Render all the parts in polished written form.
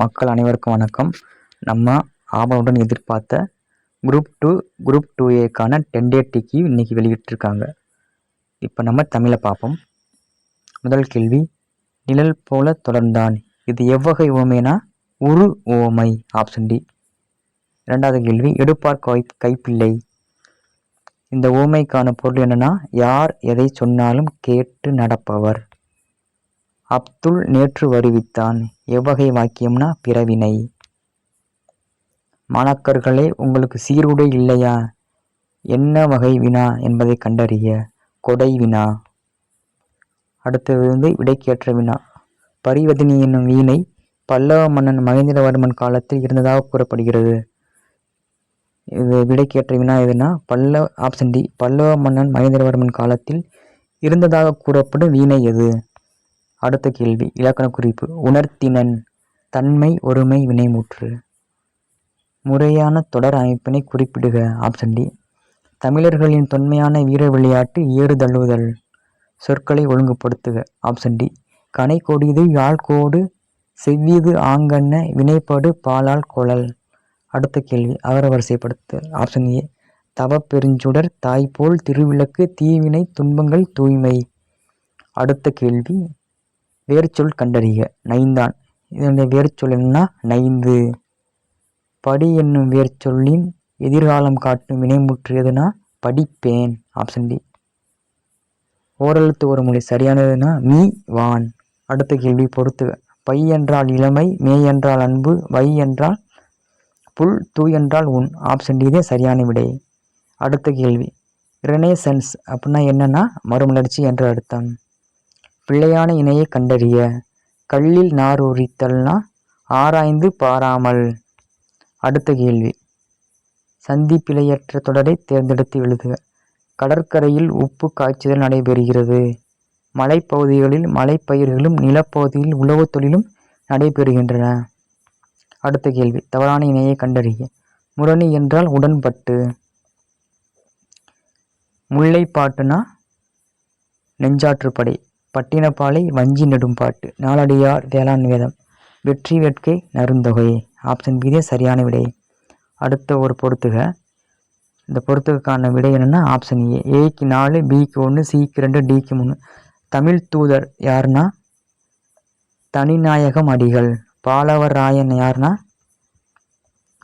மக்கள் அனைவருக்கும் வணக்கம். நம்ம ஆவலுடன் எதிர்பார்த்த குரூப் 2ஏக்கான டென்டேட்டிவ்க்கு இன்னைக்கு வெளியிட்டிருக்காங்க. இப்போ நம்ம தமிழை பார்ப்போம். முதல் கேள்வி, நிழல் போல தொடர்ந்தான். இது எவ்வகை உவமைனா உரு உவமை, ஆப்ஷன் டி. இரண்டாவது கேள்வி, எடுப்பார் கைப்பிள்ளை. இந்த உவமைக்கான பொருள் என்னன்னா, யார் எதை சொன்னாலும் கேட்டு நடப்பவர். அப்துல் நேற்று வருவித்தான். எவ்வகை வாக்கியம்னா பிறவினை. மாணாக்கர்களே, உங்களுக்கு சீருடை இல்லையா? என்ன வகை வினா என்பதை கண்டறிய. கொடை வினா. அடுத்தது விடைக்கேற்ற வினா. பரிவதினி என்னும் வீணை பல்லவ மன்னன் மகேந்திரவர்மன் காலத்தில் இருந்ததாக கூறப்படுகிறது. இது விடைக்கேற்ற வினா எதுனா ஆப்ஷன் டி. பல்லவ மன்னன் மகேந்திரவர்மன் காலத்தில் இருந்ததாக கூறப்படும் வீணை எது? அடுத்த கேள்வி, இலக்கண குறிப்பு. உணர்த்தினன், தன்மை, ஒருமை, வினைமுற்று. முறையான தொடர் அமைப்பினை குறிப்பிடுக. Option D. தமிழர்களின் தொன்மையான வீர விளையாட்டு ஏறு தழுவுதல். சொற்களை ஒழுங்குபடுத்துக. Option D. கனை கொடிது யாழ்கோடு செவ்விது ஆங்கன்ன வினைப்படு பாலால் கொளல். அடுத்த கேள்வி, அகரவரிசைப்படுத்துதல். Option A. தவப்பெருஞ்சுடர், தாய்போல், திருவிளக்கு, தீவினை, துன்பங்கள், தூய்மை. அடுத்த கேள்வி, வேர்ச்சொல் கண்டறிக. நைந்தான். இதனுடைய வேர்ச்சொல் என்னன்னா நைந்து. படி என்னும் வேர்ச்சொல்லின் எதிர்காலம் காட்டும் வினைமுற்று எதுனா படிப்பேன். Option D. ஓரெழுத்து ஒரு மொழி சரியானதுன்னா மீ வான். அடுத்த கேள்வி பொறுத்துக. பை என்றால் இளமை, மே என்றால் அன்பு, வை என்றால் புல், தூ என்றால் உன். ஆப்ஷன் டி தான் சரியான விடை. அடுத்த கேள்வி, ரெனேசன்ஸ் அப்படின்னா என்னன்னா மறுமலர்ச்சி என்ற அர்த்தம். பிள்ளையான இணையை கண்டறிய. கல்லில் நார் உரித்தல்னா ஆராய்ந்து பாராமல். அடுத்த கேள்வி, சந்தி பிழையற்ற தொடரை தேர்ந்தெடுத்து எழுதுக. கடற்கரையில் உப்பு காய்ச்சுதல் நடைபெறுகிறது. மலைப்பகுதிகளில் மலைப்பயிர்களும் நிலப்பகுதியில் உழவு தொழிலும் நடைபெறுகின்றன. அடுத்த கேள்வி, தவறான இணையை கண்டறிய. முரணி என்றால் உடன்பட்டு. முல்லைப்பாட்டுனா நெஞ்சாற்றுப்படை. பட்டினப்பாலை வஞ்சி நெடும்பாட்டு. நாலடியார் வேளாண் வேதம். வெற்றி வேட்கை நருந்தொகை. ஆப்ஷன் பி சரியான விடை. அடுத்த ஒரு பொறுத்துக. இந்த பொறுத்துக்கான விடை என்னன்னா ஆப்ஷன் ஏ. ஏக்கு 4, பிக்கு 1, சிக்கு 2, டிக்கு 3. தமிழ் தூதர் யாருன்னா தனிநாயகம் அடிகள். பாலவர் ராயன் யாருன்னா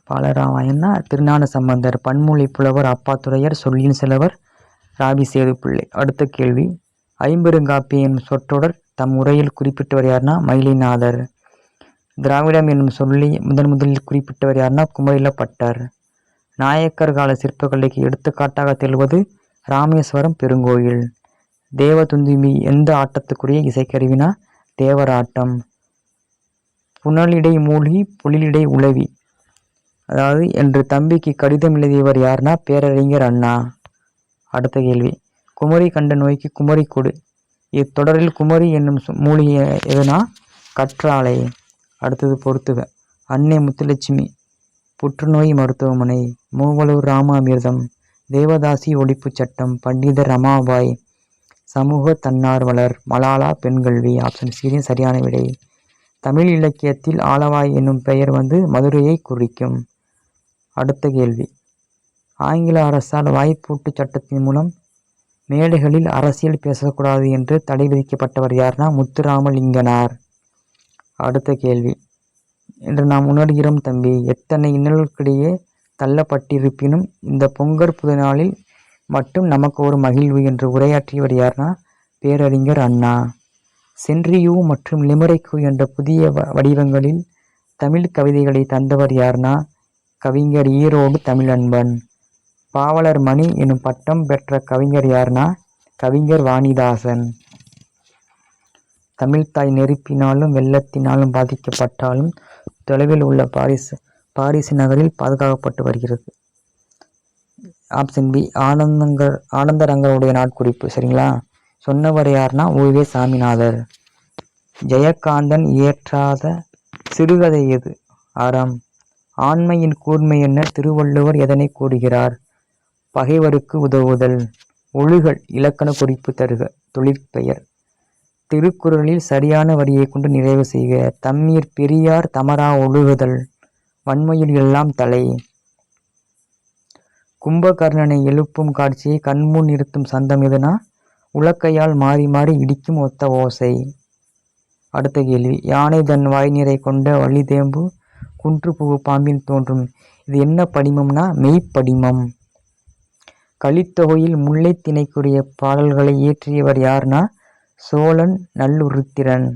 பாலராமாயன்னா திருஞான சம்பந்தர். பன்மொழி புலவர் அப்பாத்துரையர். சொல்லின் செலவர் ராபி சேது பிள்ளை. அடுத்த கேள்வி, ஐம்பெருங்காப்பியம் என்னும் சொற்றொடர் தம் உரையில் குறிப்பிட்டவர் யாருன்னா மயிலைநாதர். திராவிடம் என்னும் சொல்லி முதலில் குறிப்பிட்டவர் யாருன்னா குமரிலப்பட்டர். நாயக்கர் கால சிற்பக்கலைக்கு எடுத்துக்காட்டாக திகழ்வது ராமேஸ்வரம் பெருங்கோயில். தேவதுந்தும்பி எந்த ஆட்டத்துக்குரிய இசைக்கருவினா தேவராட்டம். புனலிடை மூழ்கி புலிலிடை உளவி, அதாவது என்று தம்பிக்கு கடிதம் எழுதியவர் யாருன்னா பேரறிஞர் அண்ணா. அடுத்த கேள்வி, குமரி கண்ட நோய்க்கு குமரி கொடு. இத்தொடரில் குமரி என்னும் மூலிகை எதுனா கற்றாழை. அடுத்தது பொறுத்துக. அன்னை முத்துலட்சுமி புற்றுநோய் மருத்துவமனை. மூவலூர் ராமாமிர்தம். தேவதாசி ஒழிப்பு சட்டம். பண்டிதர் ரமாபாய். சமூக தன்னார்வலர். மலாலா பெண்கல்வி. ஆப்ஷன் சி சரியான விடை. தமிழ் இலக்கியத்தில் ஆலவாய் என்னும் பெயர் மதுரையை குறிக்கும். அடுத்த கேள்வி, ஆங்கில அரசால் வாய்ப்பூட்டு சட்டத்தின் மூலம் மேடைகளில் அரசியல் பேசக்கூடாது என்று தடை விதிக்கப்பட்டவர் யார்னா முத்துராமலிங்கனார். அடுத்த கேள்வி, என்று நாம் உணர்கிறோம் தம்பி, எத்தனை இன்னல்களுக்கிடையே தள்ளப்பட்டிருப்பினும் இந்த பொங்கற் புதுநாளில் மட்டும் நமக்கு ஒரு மகிழ்வு என்று உரையாற்றியவர் யார்னா பேரறிஞர் அண்ணா. சென்றியூ மற்றும் லிமரைக்கு என்ற புதிய வடிவங்களில் தமிழ் கவிதைகளை தந்தவர் யார்னா கவிஞர் ஈரோடு தமிழன்பன். பாவலர் மணி எனும் பட்டம் பெற்ற கவிஞர் யார்னா கவிஞர் வாணிதாசன். தமிழ்த்தாய் நெருப்பினாலும் வெள்ளத்தினாலும் பாதிக்கப்பட்டாலும் தொலைவில் உள்ள பாரிஸ் நகரில் பாதுகாக்கப்பட்டு வருகிறது. ஆப்ஷன் பி ஆனந்தரங்கருடைய நாட்குறிப்பு. சரிங்களா? சொன்னவர் யார்னா உவே சாமிநாதர். ஜெயகாந்தன் இயற்றாத சிறுகதை எது? அறம். ஆண்மையின் கூர்மை என்ன? திருவள்ளுவர் எதனை கூறுகிறார்? பகைவருக்கு உதவுதல். ஒழுகல் இலக்கண குறிப்பு தருக. தொழிற்பெயர். திருக்குறளில் சரியான வரியை கொண்டு நிறைவு செய்க. தம்மீர் பெரியார் தமரா ஒழுகுதல் வன்மையில் எல்லாம் தலை. கும்பகர்ணனை எழுப்பும் காட்சியை கண்முன் நிறுத்தும் சந்தம் எதுனா உலக்கையால் மாறி மாறி இடிக்கும் ஒத்த ஓசை. அடுத்த கேள்வி. யானை தன் வாய் நிறை கொண்ட வள்ளிதேம்பு குன்று புகு பாம்பின் தோன்றும். இது என்ன படிமம்னா மெய்ப்படிமம். கலித்தொகையில் முல்லை திணைக்குரிய பாடல்களை இயற்றியவர் யார்னா சோழன் நல்லுருத்திரன்.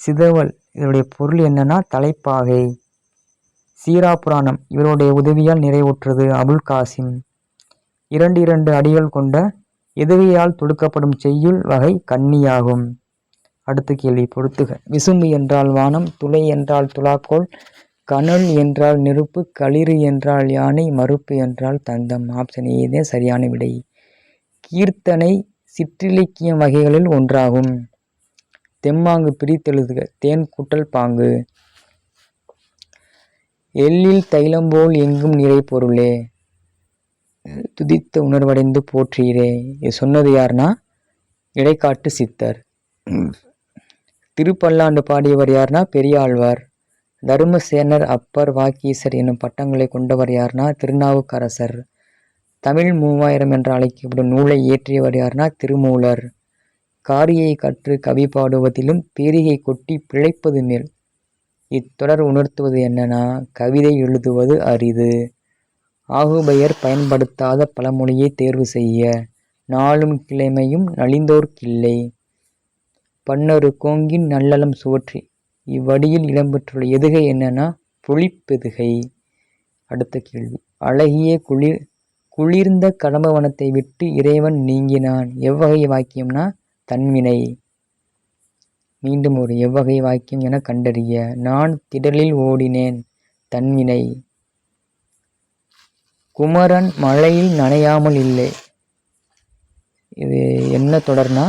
சிதவல் இதனுடைய பொருள் என்னன்னா தலைப்பாகை. சீராப்புராணம் இவருடைய உதவியால் நிறைவுற்றது அபுல் காசிம். 2 அடிகள் கொண்ட எதுகையால் தொடுக்கப்படும் செய்யுள் வகை கன்னியாகும். அடுத்த கேள்வி பொறுத்துக. விசும்பு என்றால் வானம், துளை என்றால் துலாக்கோல், கனல் என்றால் நெருப்பு, களிறு என்றால் யானை, மறுப்பு என்றால் தந்தம். ஆப்ஷன் ஏ சரியான விடை. கீர்த்தனை சிற்றிலக்கிய வகைகளில் ஒன்றாகும். தெம்மாங்கு பிரித்தெழுதுக. தேன் கூட்டல் பாங்கு. எள்ளில் தைலம்போல் எங்கும் நிறை பொருளே துதித்த உணர்வடைந்து போற்றீரே. இது சொன்னது யாருன்னா இடைக்காட்டு சித்தர். திருப்பல்லாண்டு பாடியவர் யார்னா பெரியாழ்வார். தருமசேனர், அப்பர், வாக்கீசர் எனும் பட்டங்களை கொண்டவர் யார்னா திருநாவுக்கரசர். தமிழ் 3000 என்று அழைக்கப்படும் நூலை இயற்றியவர் யார்னா திருமூலர். காரியை கற்று கவி பாடுவதிலும் பேரிகை கொட்டி பிழைப்பது மேல். இத்தொடர் உணர்த்துவது என்னன்னா கவிதை எழுதுவது அரிது. ஆகுபெயர் பயன்படுத்தாத பழமொழியை தேர்வு செய்ய. நாளும் கிழமையும் நலிந்தோர்க்கில்லை. பன்னரு கோங்கின் நல்லலம் சுவற்றி. இவ்வடியில் இடம்பெற்றுள்ள எதுகை என்னன்னா பொழிப்பெதுகை. அடுத்த கேள்வி. அழகிய குளிர்ந்த கடம்பவனத்தை விட்டு இறைவன் நீங்கினான். எவ்வகை வாக்கியம்னா தன்வினை. மீண்டும் ஒரு எவ்வகை வாக்கியம் என கண்டறிய. நான் திடலில் ஓடினேன் தன்வினை. குமரன் மழையில் நனையாமல் இல்லை. இது என்ன தொடர்னா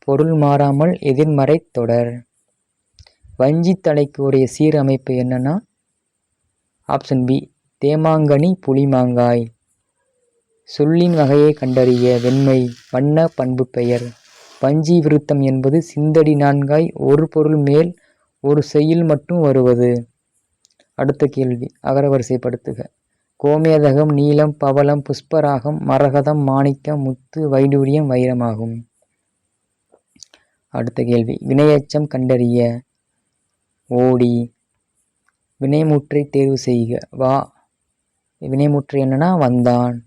பொருள் மாறாமல் எதிர்மறை தொடர். வஞ்சி தலைக்கு உடைய சீரமைப்பு என்னன்னா ஆப்ஷன் பி தேமாங்கனி புளிமாங்காய். சொல்லின் வகையை கண்டறிய. வெண்மை வண்ண பண்பு பெயர். வஞ்சி விருத்தம் என்பது சிந்தடி நான்காய் ஒரு பொருள் மேல் ஒரு செய்யுள் மட்டும் வருவது. அடுத்த கேள்வி. அகரவரிசைப்படுத்துக. கோமேதகம் நீலம் பவளம் புஷ்பராகம் மரகதம் மாணிக்கம் முத்து வைடூரியம் வைரமாகும். அடுத்த கேள்வி. வினையெச்சம் கண்டறிய. ஓடி. வினைமுற்றை தேர்வு செய்க. வா. வினைமுற்று என்னன்னா வந்தான்.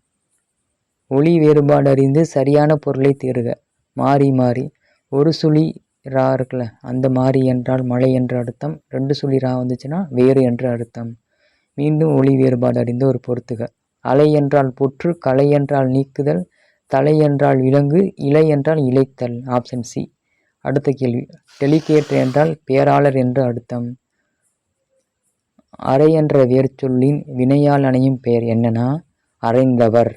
ஒளி வேறுபாடு அறிந்து சரியான பொருளை தேர்க. மாறி மாறி. ஒரு சுழி ரா இருக்குல்ல அந்த மாறி என்றால் மழை என்று அர்த்தம். 2 சுழி ரா வந்துச்சுன்னா வேறு என்று அர்த்தம். மீண்டும் ஒளி வேறுபாடு அறிந்து ஒரு பொறுத்துக. அலை என்றால் புற்று, களை என்றால் நீக்குதல், தலை என்றால் விலங்கு, இலை என்றால் இழைத்தல். Option C. அடுத்த கேள்வி. டெலிகேட் என்றால் பேராளர் என்று அர்த்தம். அறை என்ற வேர்ச்சொல்லின் வினையால் அணையும் பெயர் என்னன்னா அறைந்தவர்.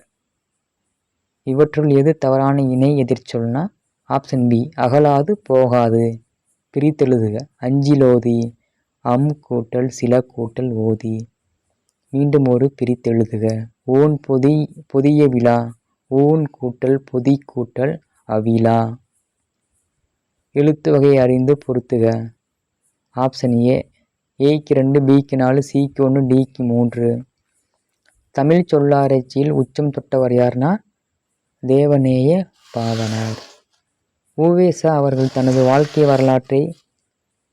இவற்றுள் எது தவறான இணை எதிர்ச்சொல்னா ஆப்ஷன் பி அகலாது போகாது. பிரித்தெழுதுக. அஞ்சிலோதி. அம் கூட்டல் சில கூட்டல் ஓதி. மீண்டும் ஒரு பிரித்தெழுதுக. ஊன் பொதிய விழா. ஊன் கூட்டல் பொதி கூட்டல் அவிழா. எழுத்து வகையை அறிந்து பொறுத்துக. Option A. ஏக்கு 2, பிக்கு 4, சிக்கு 1, டிக்கு 3. தமிழ் சொல்லாராய்ச்சியில் உச்சம் தொட்டவர் யார்னா தேவநேய பாவாணர். உ.வே.சா அவர்கள் தனது வாழ்க்கை வரலாற்றை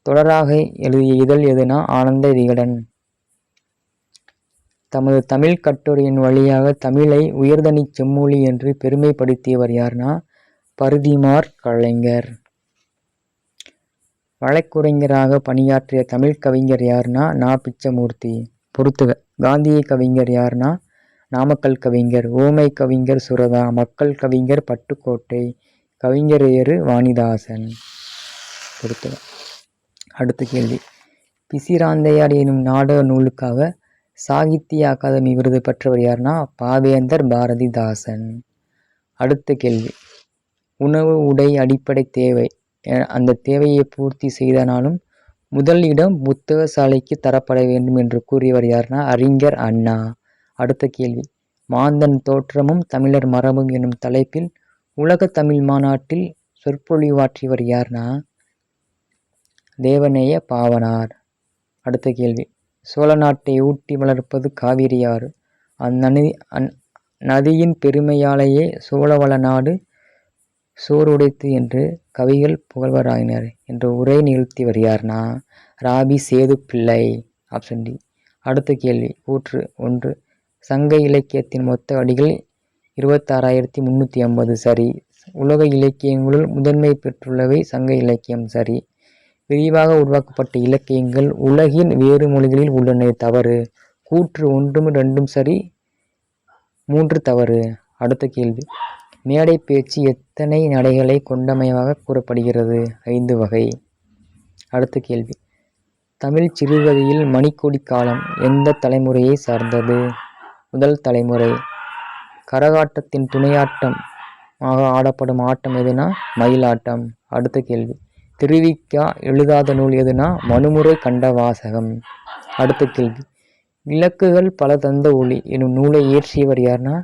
தொடராக எழுதிய இதழ் எதுனா ஆனந்த விகடன். தமது தமிழ் கட்டுரையின் வழியாக தமிழை உயர்தனி செம்மொழி என்று பெருமைப்படுத்தியவர் யார்னா பரிதிமாற் கலைஞர். வழக்குரைஞராக பணியாற்றிய தமிழ் கவிஞர் யார்னா நா. பிச்சமூர்த்தி. பொறுத்துக. காந்திய கவிஞர் யார்னா நாமக்கல் கவிஞர். ஊமை கவிஞர் சுரதா. மக்கள் கவிஞர் பட்டுக்கோட்டை. கவிஞர் வேறு வாணிதாசன். பொறுத்துக. அடுத்த கேள்வி. பிசிராந்தையார் எனும் நாடக நூலுக்காக சாகித்ய அகாதமி விருது பெற்றவர் யார்னா பாவேந்தர் பாரதிதாசன். அடுத்த கேள்வி. உணவு உடை அடிப்படை தேவை. அந்த தேவையை பூர்த்தி செய்தனாலும் முதல் இடம் புத்தக சாலைக்கு தரப்பட வேண்டும் என்று கூறியவர் யார்னா அறிஞர் அண்ணா. அடுத்த கேள்வி. மாந்தன் தோற்றமும் தமிழர் மரபும் எனும் தலைப்பில் உலக தமிழ் மாநாட்டில் சொற்பொழிவாற்றியவர் யார்னா தேவநேய பாவனார். அடுத்த கேள்வி, சோழ நாட்டை ஊட்டி வளர்ப்பது காவிரியாறு. அந்நதியின் பெருமையாலேயே சோழவள நாடு சோறுடைத்து என்று கவிகள் புகழ்வராயினர் என்ற உரை நிகழ்த்தியவர் யார்னா ராபி சேது பிள்ளை. Option D. அடுத்த கேள்வி, கூற்று 1. சங்க இலக்கியத்தின் மொத்த அடிகள் 26,350 சரி. உலக இலக்கியங்களுள் முதன்மை பெற்றுள்ளவை சங்க இலக்கியம் சரி. விரிவாக உருவாக்கப்பட்ட இலக்கியங்கள் உலகின் வேறு மொழிகளில் உள்ளன தவறு. கூற்று 1, 2 சரி, 3 தவறு. அடுத்த கேள்வி, மேடை பேச்சு எத்தனை நடைகளை கொண்டமையாக கூறப்படுகிறது? 5 வகை. அடுத்த கேள்வி, தமிழ் சிறுகதையில் மணிக்கொடி காலம் எந்த தலைமுறையை சார்ந்தது? முதல் தலைமுறை. கரகாட்டத்தின் துணையாட்டமாக ஆடப்படும் ஆட்டம் எதுனா மயிலாட்டம். அடுத்த கேள்வி, திருவிக்கா எழுதாத நூல் எதுனா மனுமுறை கண்ட வாசகம். அடுத்த கேள்வி, விளக்குகள் பல தந்த ஒளி எனும் நூலை இயற்றியவர் யார்னா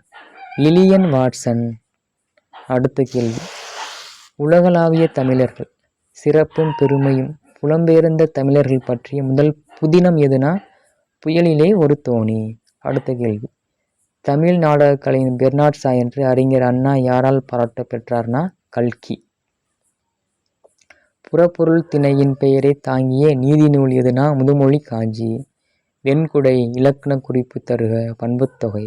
லிலியன் வாட்சன். அடுத்த கேள்வி, உலகளாவிய தமிழர்கள் சிறப்பும் பெருமையும் புலம்பெயர்ந்த தமிழர்கள் பற்றிய முதல் புதினம் எதுனா புயலிலே ஒரு தோணி. அடுத்த கேள்வி, தமிழ் நாடக கலையின் பெர்னாட் ஷா என்று அறிஞர் அண்ணா யாரால் பாராட்ட பெற்றார்னா கல்கி. புறப்பொருள் திணையின் பெயரை தாங்கிய நீதி நூல் எதுனா முதுமொழி காஞ்சி. வெண்குடை இலக்கண குறிப்பு தருக பண்புத்தொகை.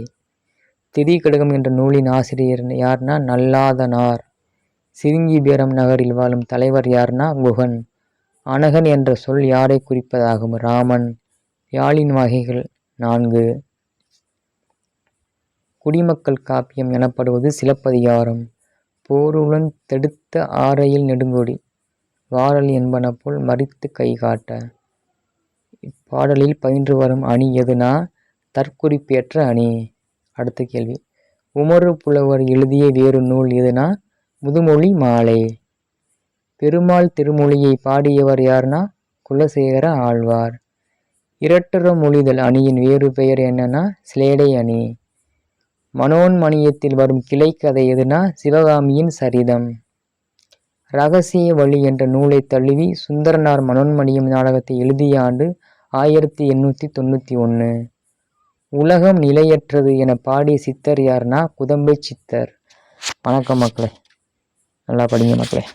திரிகடுகம் என்ற நூலின் ஆசிரியர் யார்னா நல்லாதனார். சிருங்கிபேரம் நகரில் வாழும் தலைவர் யார்னா குகன். அனகன் என்ற சொல் யாரை குறிப்பதாகும்? ராமன். யாழின் வகைகள் 4. குடிமக்கள் காப்பியம் எனப்படுவது சிலப்பதிகாரம். போருடன் தடுத்த ஆரையில் நெடுங்கொடி வாரல் என்பன போல் மறித்து கை காட்ட. இப்பாடலில் பயின்று வரும் அணி எதுனா தற்குறிப்பேற்ற அணி. அடுத்த கேள்வி, உமறு புலவர் எழுதிய வேறு நூல் எதுனா முதுமொழி மாலை. பெருமாள் திருமொழியை பாடியவர் யார்னா குலசேகர ஆழ்வார். இரட்டுற மொழிதல் அணியின் வேறு பெயர் என்னன்னா சிலேடை அணி. மனோன்மணியத்தில் வரும் கிளை கதை எதுனா சிவகாமியின் சரிதம். இரகசிய வழி என்ற நூலை தழுவி சுந்தரனார் மனோன்மணியம் நாடகத்தை எழுதிய ஆண்டு 1891. உலகம் நிலையற்றது என பாடிய சித்தர் யார்னா குதம்பை சித்தர். வணக்கம் மக்களே, நல்லா படிங்க மக்களே.